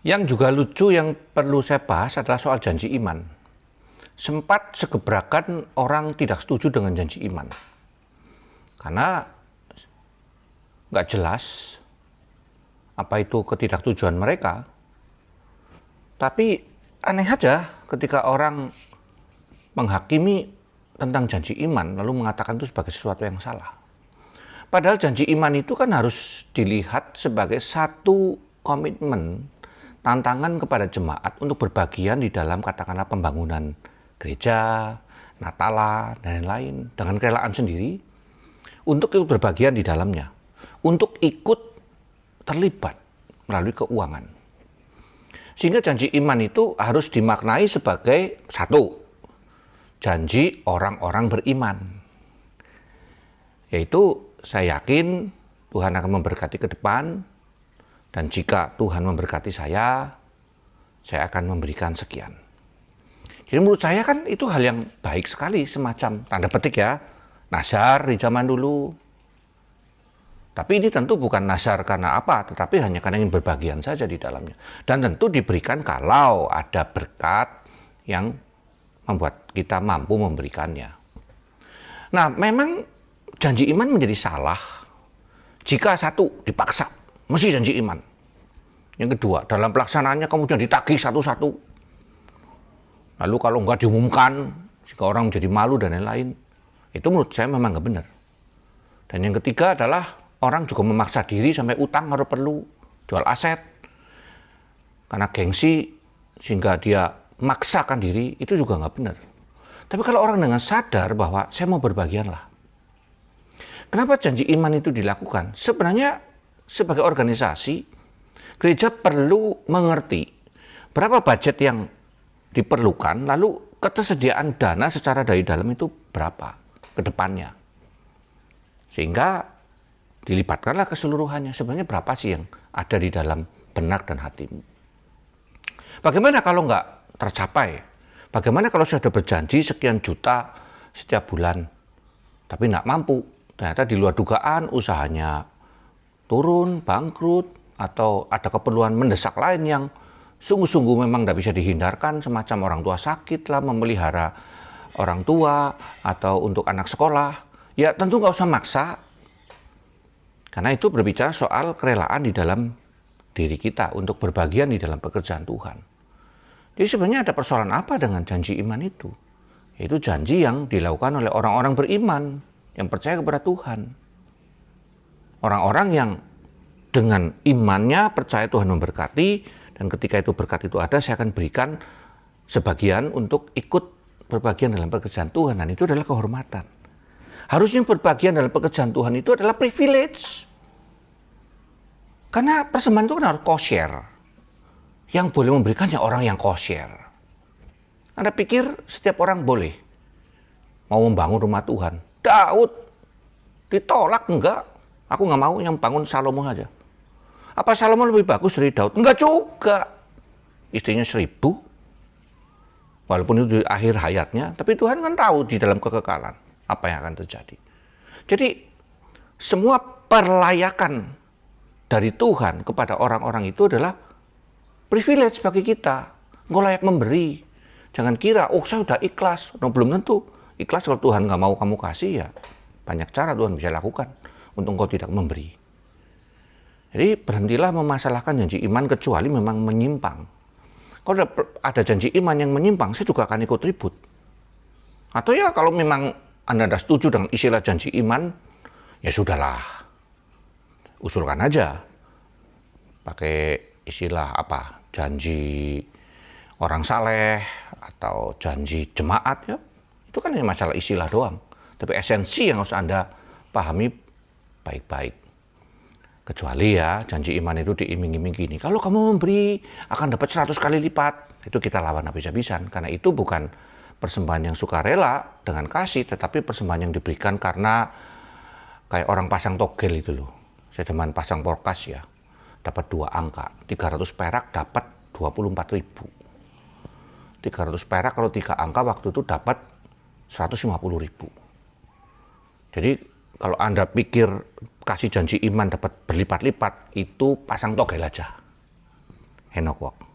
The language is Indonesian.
Yang juga lucu yang perlu saya bahas adalah soal janji iman. Sempat segebrakan orang tidak setuju dengan janji iman. Karena nggak jelas apa itu ketidaktujuan mereka. Tapi aneh aja ketika orang menghakimi tentang janji iman lalu mengatakan itu sebagai sesuatu yang salah. Padahal janji iman itu kan harus dilihat sebagai satu komitmen, tantangan kepada jemaat untuk berbagian di dalam katakanlah pembangunan gereja, Natalan, dan lain-lain dengan kerelaan sendiri untuk ikut berbagian di dalamnya, untuk ikut terlibat melalui keuangan. Sehingga janji iman itu harus dimaknai sebagai satu, janji orang-orang beriman. Yaitu saya yakin Tuhan akan memberkati ke depan, dan jika Tuhan memberkati saya akan memberikan sekian. Jadi menurut saya kan itu hal yang baik sekali, semacam tanda petik ya, nazar di zaman dulu. Tapi ini tentu bukan nazar karena apa, tetapi hanya karena ingin berbagian saja di dalamnya. Dan tentu diberikan kalau ada berkat yang membuat kita mampu memberikannya. Nah, memang janji iman menjadi salah jika satu, dipaksa, mesti janji iman. Yang kedua, dalam pelaksanaannya kemudian ditagih satu-satu. Lalu kalau enggak diumumkan, jika orang menjadi malu dan lain-lain, itu menurut saya memang nggak benar. Dan yang ketiga adalah orang juga memaksa diri sampai utang kalau perlu, jual aset, karena gengsi, sehingga dia memaksakan diri, itu juga nggak benar. Tapi kalau orang dengan sadar bahwa saya mau berbagianlah. Kenapa janji iman itu dilakukan? Sebenarnya sebagai organisasi, gereja perlu mengerti berapa budget yang diperlukan, lalu ketersediaan dana secara dari dalam itu berapa ke depannya. Sehingga dilibatkanlah keseluruhannya. Sebenarnya berapa sih yang ada di dalam benak dan hatimu. Bagaimana kalau nggak tercapai? Bagaimana kalau sudah berjanji sekian juta setiap bulan, tapi nggak mampu? Ternyata di luar dugaan usahanya turun, bangkrut, atau ada keperluan mendesak lain yang sungguh-sungguh memang tidak bisa dihindarkan, semacam orang tua sakit lah, memelihara orang tua, atau untuk anak sekolah. Ya tentu nggak usah maksa, karena itu berbicara soal kerelaan di dalam diri kita untuk berbagian di dalam pekerjaan Tuhan. Jadi sebenarnya ada persoalan apa dengan janji iman itu? Yaitu janji yang dilakukan oleh orang-orang beriman, yang percaya kepada Tuhan. Orang-orang yang dengan imannya percaya Tuhan memberkati, dan ketika itu berkat itu ada, saya akan berikan sebagian untuk ikut berbagian dalam pekerjaan Tuhan, dan itu adalah kehormatan. Harusnya berbagian dalam pekerjaan Tuhan itu adalah privilege. Karena persembahan itu kan harus kosher. Yang boleh memberikannya orang yang kosher. Anda pikir setiap orang boleh mau membangun rumah Tuhan? Daud ditolak, enggak. Aku nggak mau, yang bangun Salomo aja. Apa Salomo lebih bagus dari Daud? Enggak juga. Istrinya 1000. Walaupun itu di akhir hayatnya. Tapi Tuhan kan tahu di dalam kekekalan apa yang akan terjadi. Jadi semua perlayakan dari Tuhan kepada orang-orang itu adalah privilege bagi kita. Engkau layak memberi. Jangan kira, oh saya sudah ikhlas. No, belum tentu. Ikhlas kalau Tuhan nggak mau kamu kasih, ya banyak cara Tuhan bisa lakukan untuk engkau tidak memberi. Jadi berhentilah memasalahkan janji iman kecuali memang menyimpang. Kalau ada janji iman yang menyimpang, saya juga akan ikut ribut. Atau ya kalau memang Anda tidak setuju dengan istilah janji iman, ya sudahlah, usulkan aja. Pakai istilah apa? Janji orang saleh atau janji jemaat, ya. Itu kan hanya masalah istilah doang. Tapi esensi yang harus Anda pahami baik-baik. Kecuali ya janji iman itu diiming-iming gini. Kalau kamu memberi akan dapat 100 kali lipat. Itu kita lawan habis-habisan. Karena itu bukan persembahan yang sukarela dengan kasih. Tetapi persembahan yang diberikan karena kayak orang pasang togel itu loh. Saya zaman pasang porkas ya. Dapat 2 angka. 300 perak dapat 24.000. 300 perak kalau 3 angka waktu itu dapat 150.000. Jadi kalau Anda pikir kasih janji iman dapat berlipat-lipat, itu pasang togel aja. Henok Walk.